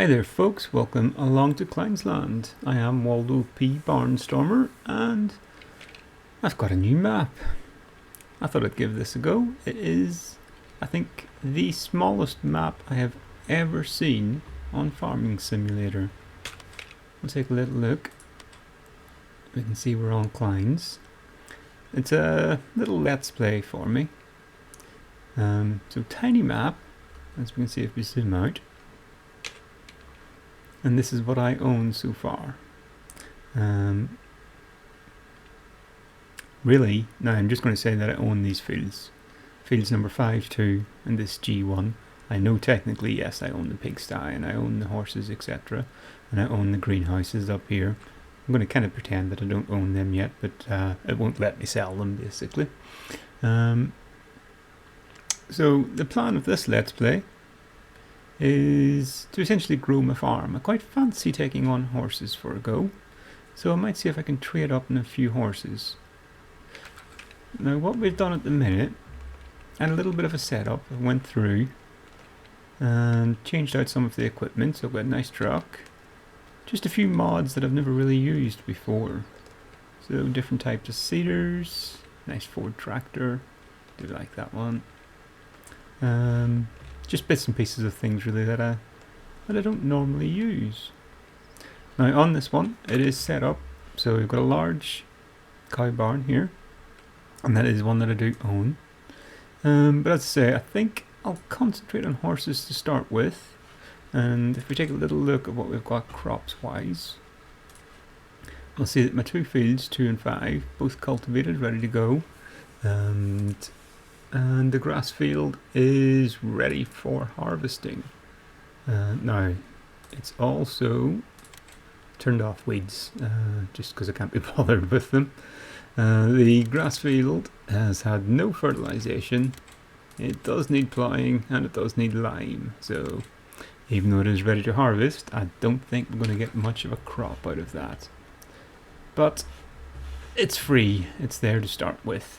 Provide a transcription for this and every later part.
Hi there folks, welcome along to Kleines Land. I am Waldo P. Barnstormer and I've got a new map. I thought I'd give this a go. It is, I think, the smallest map I have ever seen on Farming Simulator. We'll take a little look. We can see we're on Kleines. It's a little let's play for me. So tiny map, as we can see if we zoom out. And this is what I own so far. Really, now I'm just going to say that I own these fields. Fields number 5, 2 and this G1. I know technically, yes, I own the pigsty and I own the horses, etc. And I own the greenhouses up here. I'm going to kind of pretend that I don't own them yet, but it won't let me sell them, basically. So the plan of this Let's Play is to essentially grow my farm. I quite fancy taking on horses for a go, so I might see if I can trade up in a few horses. Now what we've done at the minute, and a little bit of a setup, I went through and changed out some of the equipment, so I've got a nice truck, just a few mods that I've never really used before. So different types of seeders, nice Ford tractor, do like that one. Just bits and pieces of things really that I don't normally use. Now on this one, it is set up, so we've got a large cow barn here, and that is one that I do own. But as I say, I think I'll concentrate on horses to start with, and if we take a little look at what we've got crops wise, we'll see that my two fields, 2 and 5, both cultivated, ready to go, and the grass field is ready for harvesting. Now, it's also turned off weeds, just because I can't be bothered with them. The grass field has had no fertilization. It does need ploughing and it does need lime, so even though it is ready to harvest, I don't think we're going to get much of a crop out of that. But it's free, it's there to start with.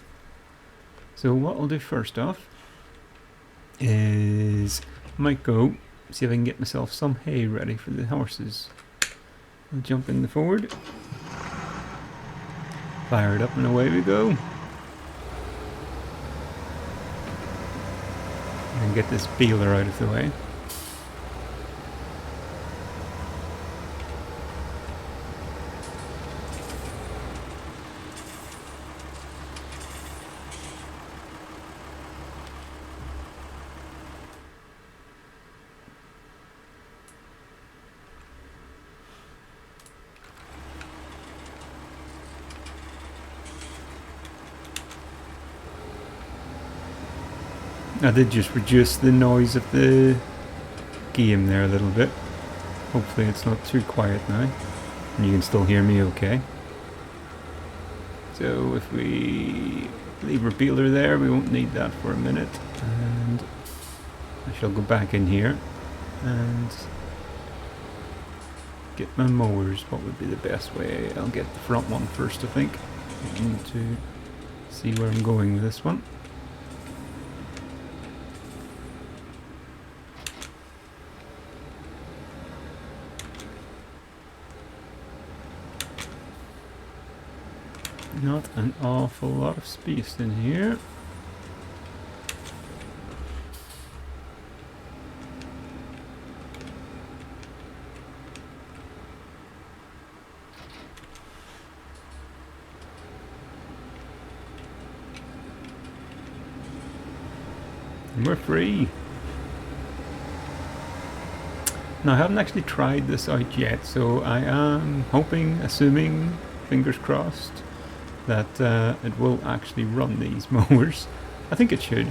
So what I'll do first off is I might go see if I can get myself some hay ready for the horses. I'll jump in the Ford, fire it up and away we go. And get this baler out of the way. I did just reduce the noise of the game there a little bit. Hopefully it's not too quiet now and you can still hear me okay. So if we leave our baler there, we won't need that for a minute, and I shall go back in here and get my mowers. What would be the best way? I'll get the front one first, I think. I need to see where I'm going with this one. Not an awful lot of space in here. And we're free. Now I haven't actually tried this out yet, so I am hoping, assuming, fingers crossed, that it will actually run these mowers. I think it should.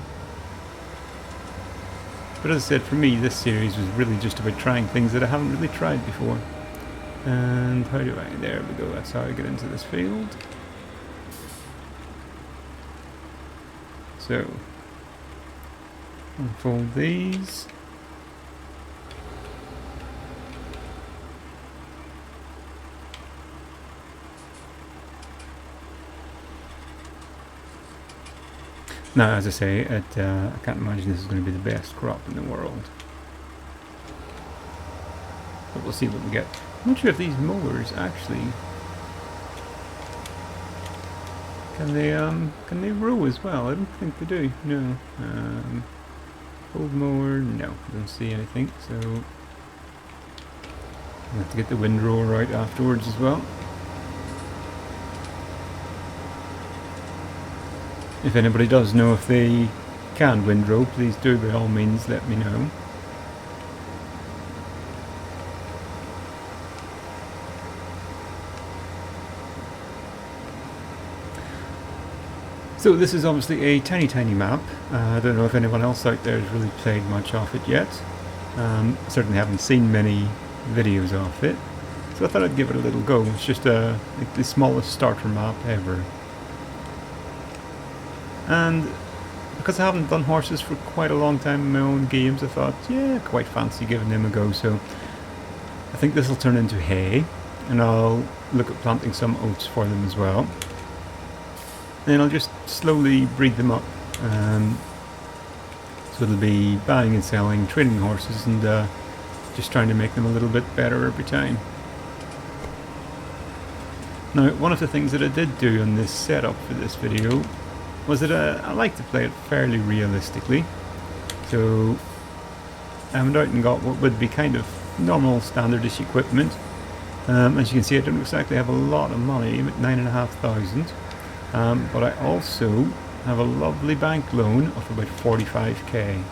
But as I said, for me this series was really just about trying things that I haven't really tried before. And how do I, there we go, that's how I get into this field. So, unfold these. Now, as I say, I can't imagine this is going to be the best crop in the world. but we'll see what we get. I'm not sure if these mowers actually can they row as well. I don't think they do. No. Old mower, no, I don't see anything. So I'll have to get the windrower right afterwards as well. If anybody does know if they can windrow, please do by all means let me know. So this is obviously a tiny map. I don't know if anyone else out there has really played much of it yet. Certainly haven't seen many videos of it. So I thought I'd give it a little go. It's just like the smallest starter map ever. And because I haven't done horses for quite a long time in my own games, I thought, yeah, quite fancy giving them a go. So I think this will turn into hay, and I'll look at planting some oats for them as well. Then I'll just slowly breed them up. So it'll be buying and selling, trading horses, and just trying to make them a little bit better every time. Now, one of the things that I did do on this setup for this video was that I like to play it fairly realistically. So I went out and got what would be kind of normal standardish equipment. As you can see, I don't exactly have a lot of money, about 9,500. But I also have a lovely bank loan of about 45k.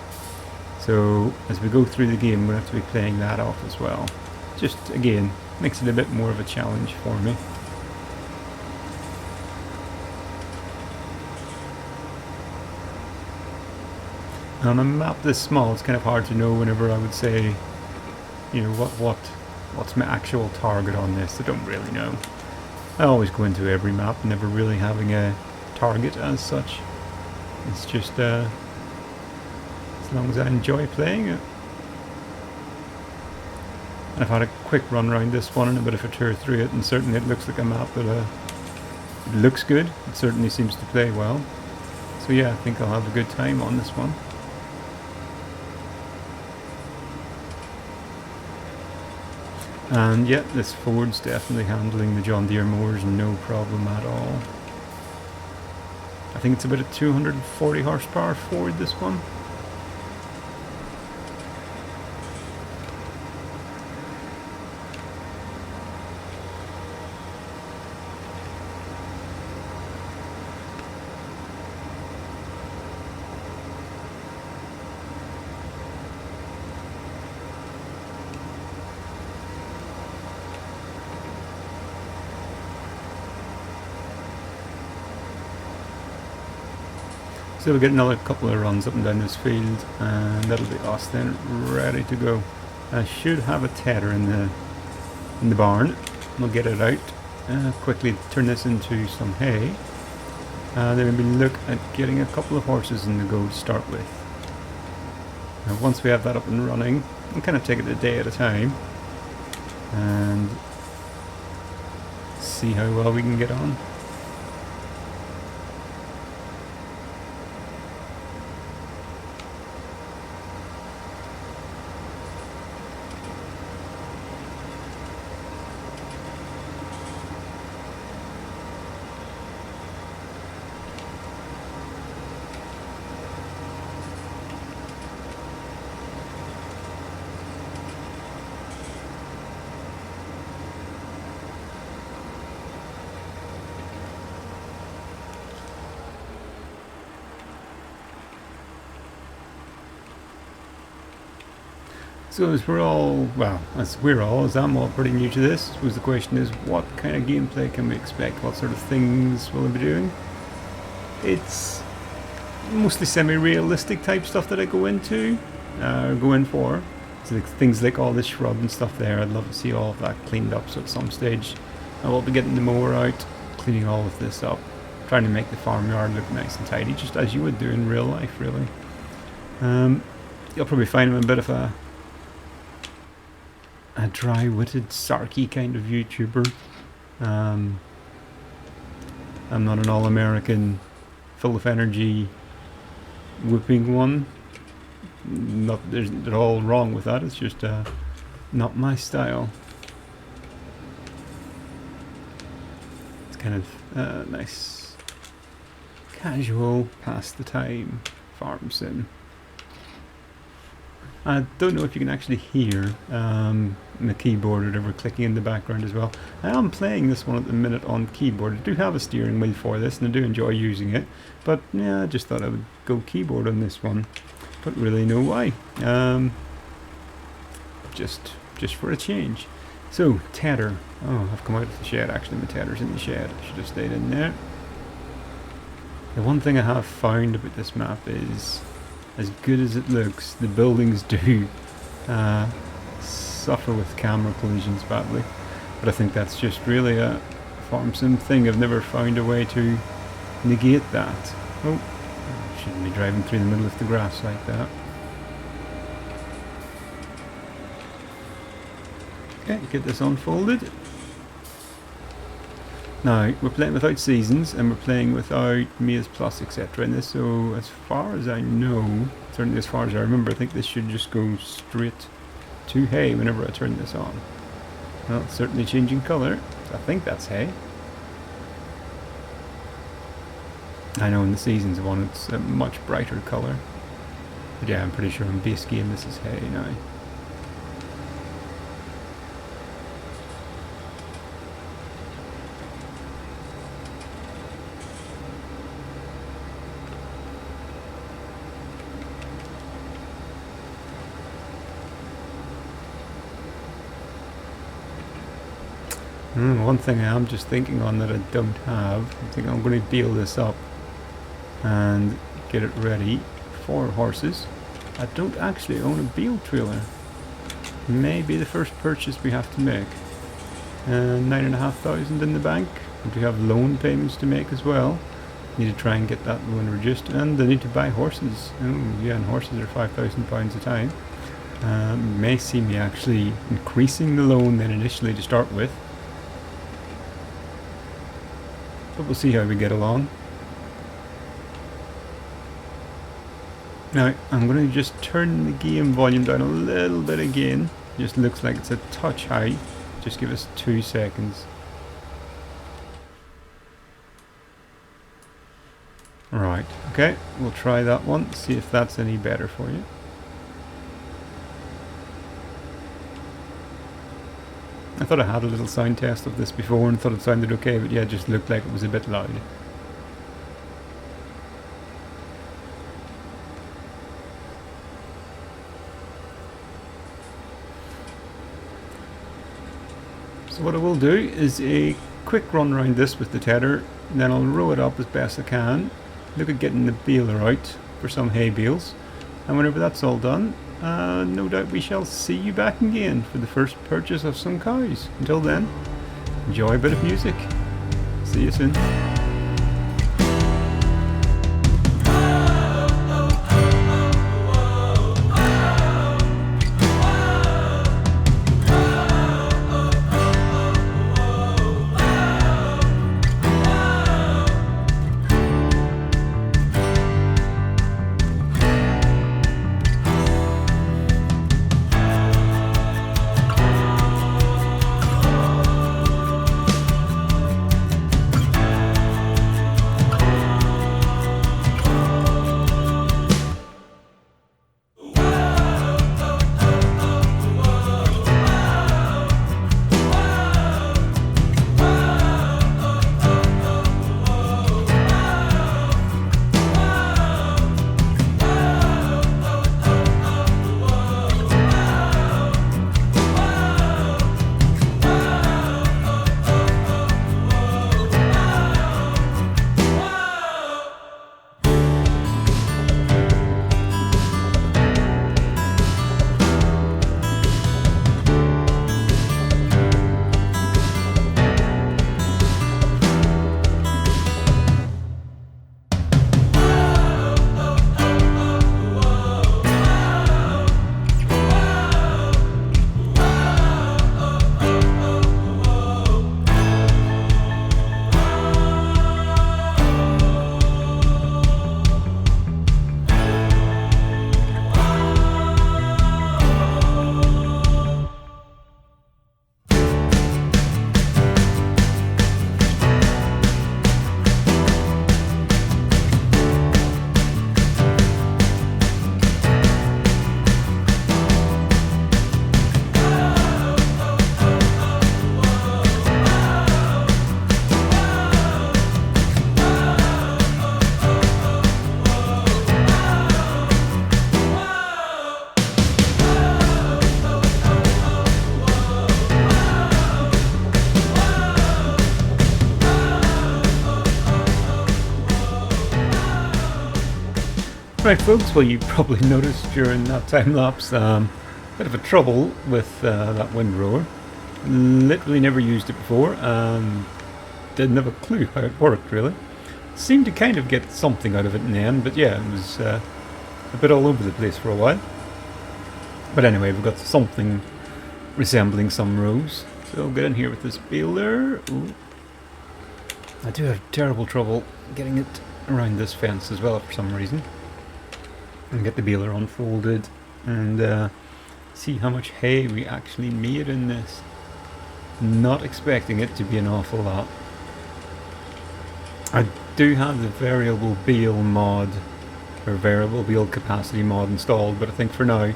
So as we go through the game, we'll have to be playing that off as well. Just again, makes it a bit more of a challenge for me. On a map this small, it's kind of hard to know whenever I would say, you know, what's my actual target on this. I don't really know. I always go into every map never really having a target as such. It's just as long as I enjoy playing it. And I've had a quick run around this one and a bit of a tour through it, and certainly it looks like a map that it looks good. It certainly seems to play well. So yeah, I think I'll have a good time on this one. And yeah, this Ford's definitely handling the John Deere mowers no problem at all. I think it's about a 240 horsepower Ford, this one. So we'll get another couple of runs up and down this field, and that'll be us then ready to go. I should have a tedder in the barn. We'll get it out, quickly turn this into some hay, then maybe look at getting a couple of horses in the go to start with. Now once we have that up and running, we'll kind of take it a day at a time and see how well we can get on. So as we're all I'm all pretty new to this, I suppose the question is, what kind of gameplay can we expect? What sort of things will I be doing? It's mostly semi-realistic type stuff that I go in for. So like things like all this shrub and stuff there, I'd love to see all of that cleaned up, so at some stage I will be getting the mower out, cleaning all of this up, trying to make the farmyard look nice and tidy, just as you would do in real life, really. You'll probably find I'm a bit of a dry-witted, sarky kind of YouTuber. I'm not an all-American, full of energy, whooping one. There's all wrong with that. It's just not my style. It's kind of nice, casual, pass the time farm sim. I don't know if you can actually hear the keyboard or whatever clicking in the background as well. I am playing this one at the minute on keyboard. I do have a steering wheel for this and I do enjoy using it, but yeah, I just thought I would go keyboard on this one. Don't really know why. Just for a change. So, tether. Oh, I've come out of the shed actually. My tether's in the shed. I should have stayed in there. The one thing I have found about this map is, as good as it looks, the buildings do suffer with camera collisions badly. But I think that's just really a farm sim thing. I've never found a way to negate that. Oh, I shouldn't be driving through the middle of the grass like that. Okay, get this unfolded. Now, we're playing without seasons and we're playing without Maize Plus, etc. in this, so as far as I know, certainly as far as I remember, I think this should just go straight to hay whenever I turn this on. Well, it's certainly changing colour. I think that's hay. I know in the seasons one it's a much brighter colour. But yeah, I'm pretty sure in base game this is hay now. One thing I am just thinking on that I don't have, I think I'm going to bale this up and get it ready for horses. I don't actually own a bale trailer. Maybe the first purchase we have to make. 9,500 in the bank. We have loan payments to make as well. Need to try and get that loan reduced, and I need to buy horses. Oh yeah, and horses are £5,000 a time. May see me actually increasing the loan then initially to start with. But we'll see how we get along. Now, I'm going to just turn the game volume down a little bit again. Just looks like it's a touch high. Just give us 2 seconds. Right, okay, we'll try that one, see if that's any better for you. I thought I had a little sound test of this before and thought it sounded okay, but yeah, it just looked like it was a bit loud. So what I will do is a quick run around this with the tether, and then I'll row it up as best I can, look at getting the baler out for some hay bales, and whenever that's all done, no doubt we shall see you back again for the first purchase of some cows. Until then, enjoy a bit of music. See you soon. Right folks, well you probably noticed during that time lapse bit of a trouble with that windrower. Literally never used it before and didn't have a clue how it worked really. Seemed to kind of get something out of it in the end, but yeah, it was a bit all over the place for a while. But anyway, we've got something resembling some rows. So I'll get in here with this baler. Ooh. I do have terrible trouble getting it around this fence as well for some reason. And get the baler unfolded and see how much hay we actually made in this. Not expecting it to be an awful lot. I do have the variable bale mod, or variable bale capacity mod installed, but I think for now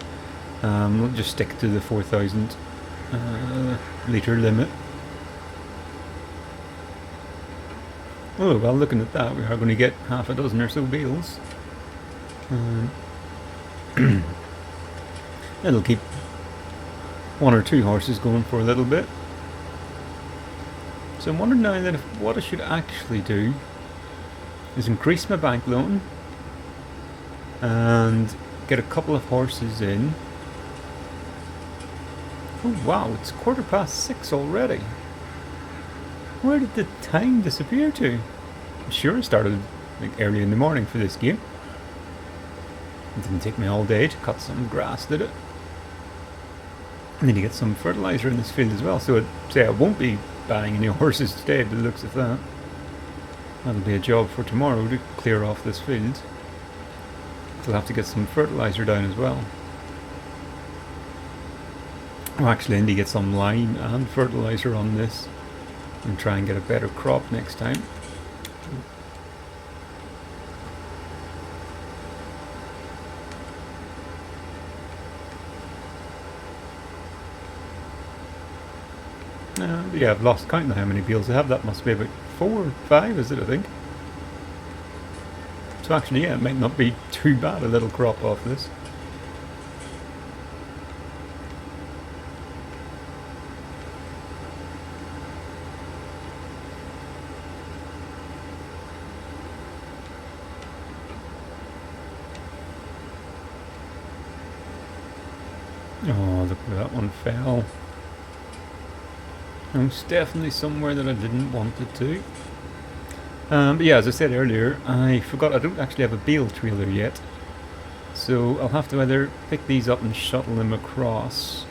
we'll just stick to the 4,000 litre limit. Oh well, looking at that, we are going to get half a dozen or so bales. It'll keep one or two horses going for a little bit. So I'm wondering now that if what I should actually do is increase my bank loan and get a couple of horses in. Oh wow, it's 6:15 already. Where did the time disappear to? I'm sure it started like early in the morning for this game. It didn't take me all day to cut some grass, did it? I need to get some fertilizer in this field as well, so I'd say I won't be buying any horses today by the looks of that. That'll be a job for tomorrow to clear off this field. I'll have to get some fertilizer down as well. Oh, actually I need to get some lime and fertilizer on this and try and get a better crop next time. Yeah, I've lost count of how many bales I have. That must be about 4 or 5, is it, I think? So actually, yeah, it might not be too bad a little crop off this. Oh, look where that one fell. It's definitely somewhere that I didn't want it to. But yeah, as I said earlier, I forgot I don't actually have a bale trailer yet. So I'll have to either pick these up and shuttle them across,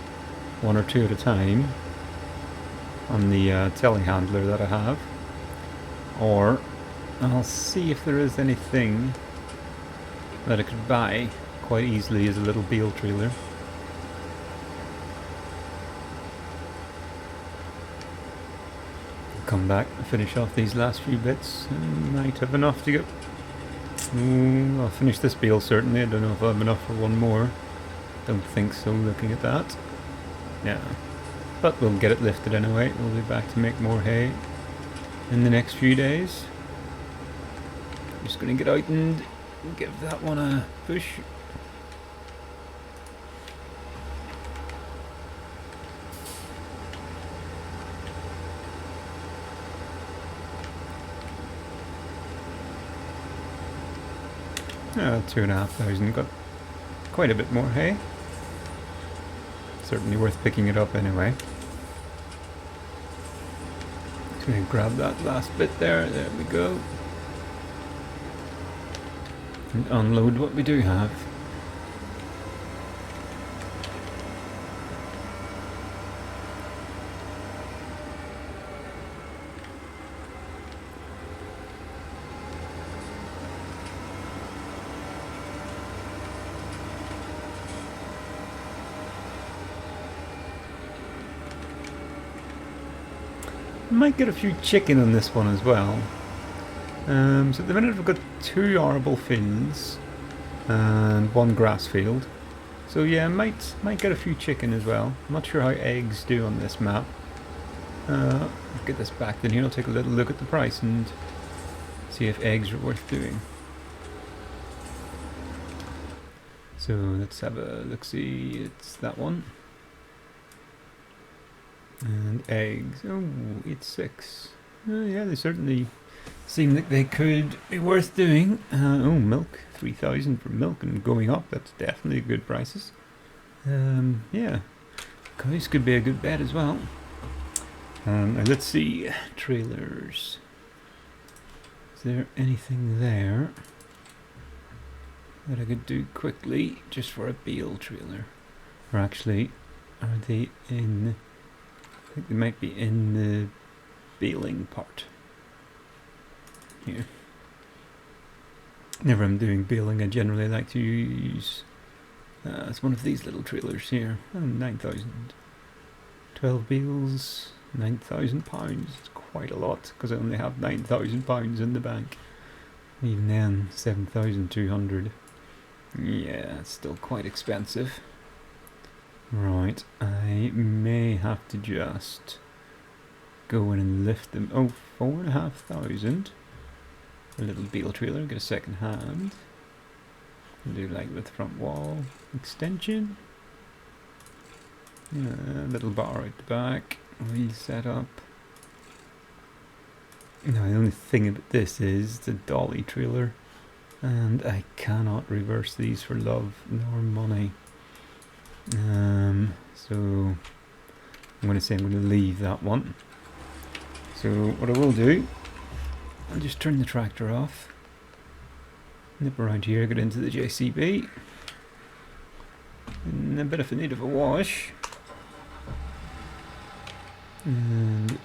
one or two at a time, on the telehandler that I have. Or I'll see if there is anything that I could buy quite easily as a little bale trailer. Come back and finish off these last few bits. Might have enough to get. I'll finish this bale certainly. I don't know if I have enough for one more. Don't think so, looking at that. Yeah. But we'll get it lifted anyway. We'll be back to make more hay in the next few days. Just going to get out and give that one a push. Oh, 2,500, got quite a bit more hay. Certainly worth picking it up anyway. Just gonna grab that last bit there, there we go. And unload what we do have. Might get a few chicken on this one as well. So at the minute we've got 2 arable fields and 1 grass field. So yeah, might get a few chicken as well. I'm not sure how eggs do on this map. Let's get this back in here. I'll take a little look at the price and see if eggs are worth doing. So let's have a look-see. It's that one. And eggs. Oh, it's 6. Yeah, they certainly seem like they could be worth doing. Oh, milk, 3,000 for milk and going up. That's definitely good prices. Yeah, cows could be a good bet as well. Now let's see, trailers. Is there anything there that I could do quickly just for a Bale trailer? Or actually, are they in... I think they might be in the baling part. Here. Whenever I'm doing baling, I generally like to use... it's one of these little trailers here. Oh, 9,000. 12 bales, £9,000. It's quite a lot, because I only have £9,000 in the bank. Even then, 7,200. Yeah, it's still quite expensive. Right, I may have to just go in and lift them. Oh, 4,500. A little Bale trailer, get a second hand. Do like with front wall extension. Yeah, little bar out the back. Wheel set up. Now the only thing about this is the dolly trailer, and I cannot reverse these for love nor money. So I'm going to say I'm going to leave that one. So what I will do, I'll just turn the tractor off, nip around here, get into the JCB, in a bit of a need of a wash, and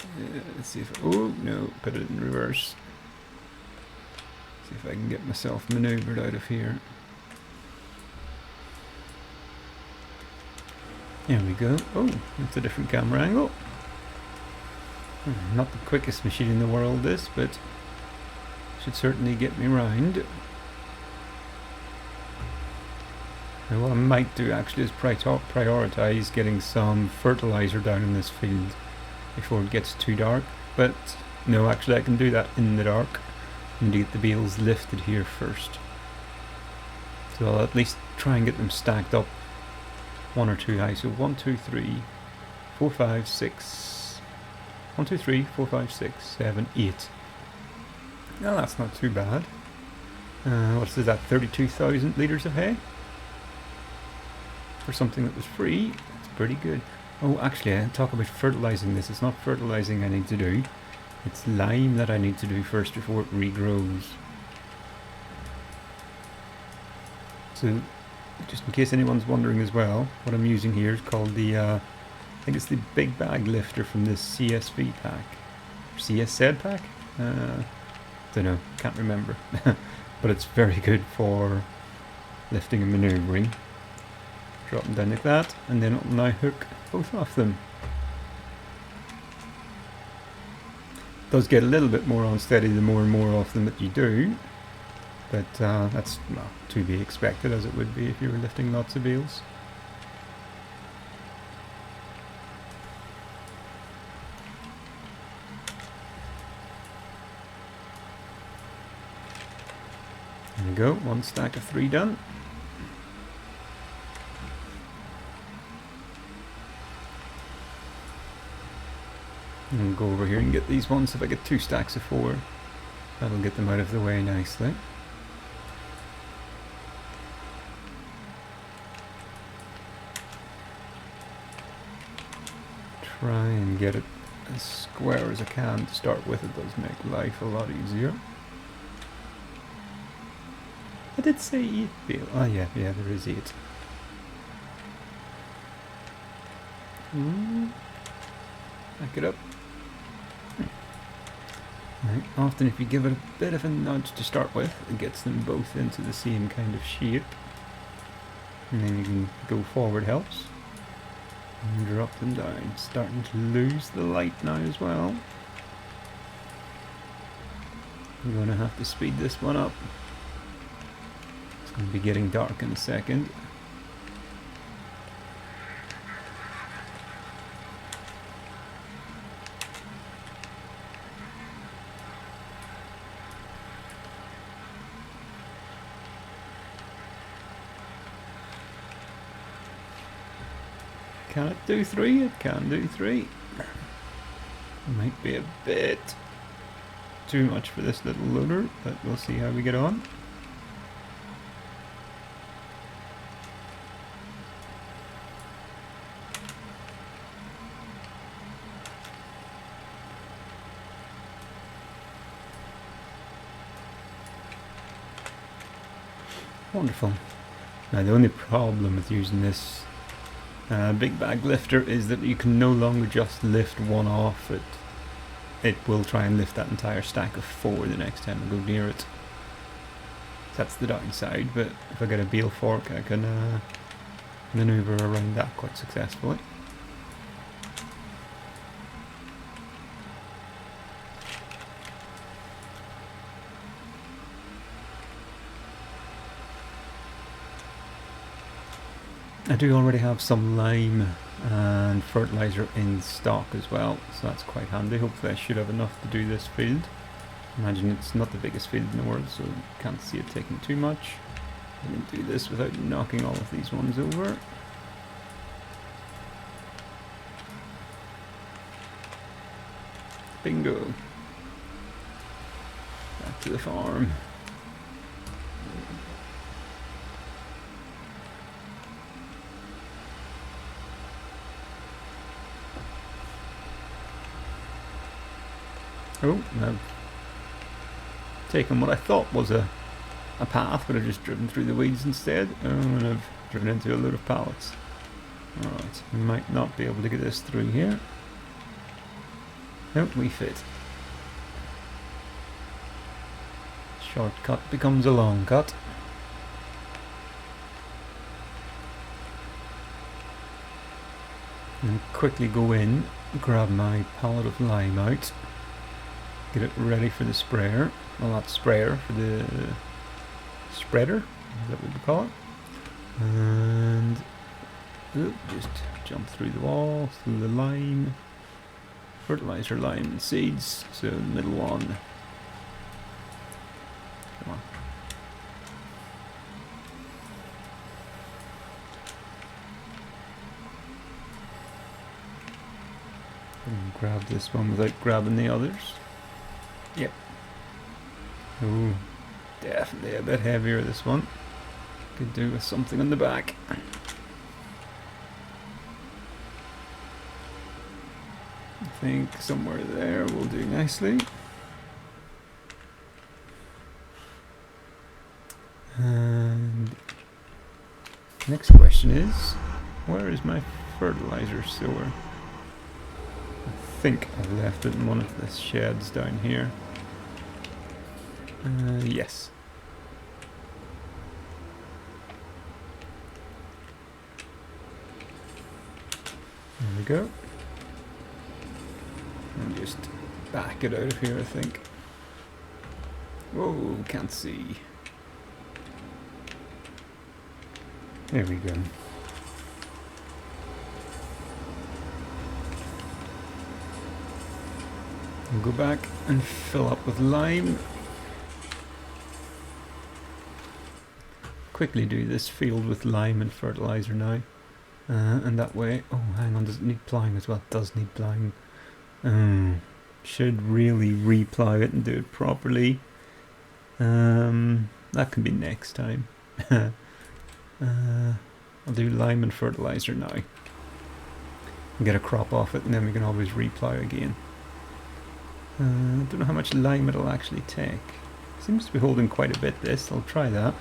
let's see if, oh no, put it in reverse, see if I can get myself manoeuvred out of here. There we go. Oh, that's a different camera angle. Not the quickest machine in the world this, but should certainly get me round. Now what I might do actually is prioritise getting some fertiliser down in this field before it gets too dark. But no, actually I can do that in the dark and get the bales lifted here first. So I'll at least try and get them stacked up one or two high. So 1, 2, 3, 4, 5, 6. 1, 2, 3, 4, 5, 6, 7, 8. Well, that's not too bad. What's that? 32,000 litres of hay? For something that was free, it's pretty good. Oh, actually, I talk about fertilising this. It's not fertilising I need to do. It's lime that I need to do first before it regrows. So, just in case anyone's wondering as well, what I'm using here is called the, I think it's the big bag lifter from this CSV pack. CSZ pack? Don't know, can't remember. But it's very good for lifting and manoeuvring. Drop them down like that, and then it'll now hook both of them. It does get a little bit more unsteady the more and more of them that you do. But that's well, to be expected, as it would be if you were lifting lots of bales. There we go, one stack of 3 done. And we'll go over here and get these ones. If I get 2 stacks of 4, that'll get them out of the way nicely. Try and get it as square as I can to start with. It does make life a lot easier. I did say 8 bale. Oh yeah, there is 8. Back it up. Right. Often if you give it a bit of a nudge to start with, it gets them both into the same kind of shape. And then you can go forward helps. And drop them down. Starting to lose the light now as well. I'm going to have to speed this one up. It's going to be getting dark in a second. Can it do 3? It can do 3. It might be a bit too much for this little loader, but we'll see how we get on. Wonderful. Now the only problem with using this big bag lifter is that you can no longer just lift one off. It will try and lift that entire stack of 4 the next time I go near it. That's the downside, but if I get a Bale fork I can maneuver around that quite successfully. I do already have some lime and fertilizer in stock as well, so that's quite handy. Hopefully I should have enough to do this field. Imagine it's not the biggest field in the world, so can't see it taking too much. I can do this without knocking all of these ones over. Bingo! Back to the farm. Oh, I've taken what I thought was a path, but I've just driven through the weeds instead. Oh, and I've driven into a load of pallets. Alright, we might not be able to get this through here. Nope, we fit. Shortcut becomes a long cut. And quickly go in, grab my pallet of lime out. Get it ready for the sprayer. Well, not sprayer, for the spreader, is that what we call it. And just jump through the wall, through the lime, fertilizer, lime and seeds. So the middle one. Come on. And grab this one without grabbing the others. Yep. Oh, definitely a bit heavier this one. Could do with something on the back. I think somewhere there will do nicely. And next question is, where is my fertilizer sewer? I think I've left it in one of the sheds down here. Yes. There we go. And just back it out of here, I think. Whoa, can't see. There we go. We'll go back and fill up with lime. Quickly do this field with lime and fertilizer now. And that way, oh hang on, does it need ploughing as well? It does need ploughing. Should really replow it and do it properly. That can be next time. I'll do lime and fertilizer now. And get a crop off it, and then we can always replow again. I don't know how much lime it'll actually take. Seems to be holding quite a bit, this. I'll try that.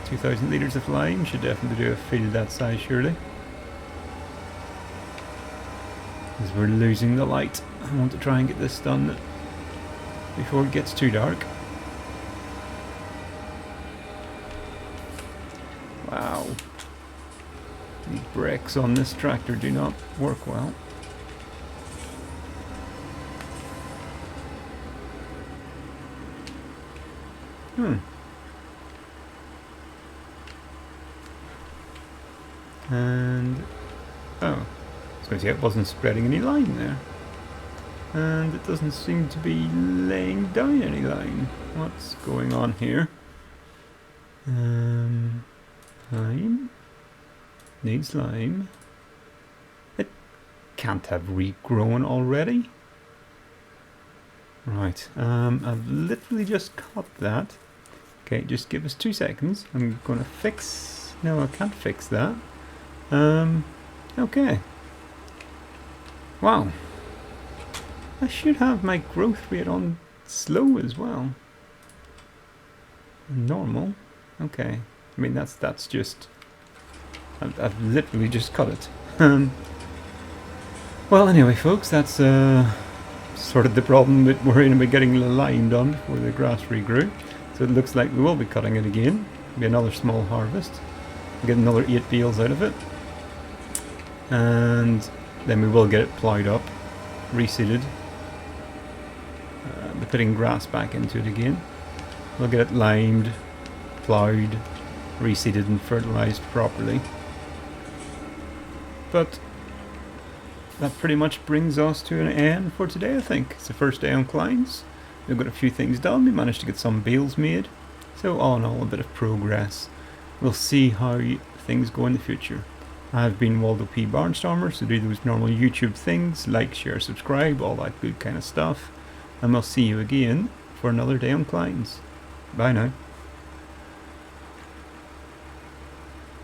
2,000 litres of lime should definitely do a field that size, surely. As we're losing the light, I want to try and get this done before it gets too dark. Wow. These brakes on this tractor do not work well. And oh, I was going to say it wasn't spreading any line there, and it doesn't seem to be laying down any line. What's going on here? Lime needs lime. It can't have regrown already. Right, I've literally just cut that. Okay, just give us 2 seconds. I'm going to fix... No, I can't fix that. Okay. Wow. I should have my growth rate on slow as well. Normal. Okay. I mean, that's just... I've literally just cut it. Well, anyway, folks, that's sort of the problem that we're in about getting the line done before the grass regrew. So it looks like we will be cutting it again. Be another small harvest. Get another 8 bales out of it. And then we will get it ploughed up, reseeded. We're putting grass back into it again. We'll get it limed, ploughed, reseeded and fertilised properly. But that pretty much brings us to an end for today, I think. It's the first day on Kleines. We've got a few things done. We managed to get some bales made. So all in all, a bit of progress. We'll see how things go in the future. I've been Waldo P. Barnstormer, so do those normal YouTube things. Like, share, subscribe, all that good kind of stuff. And we'll see you again for another day on Kleines. Bye now.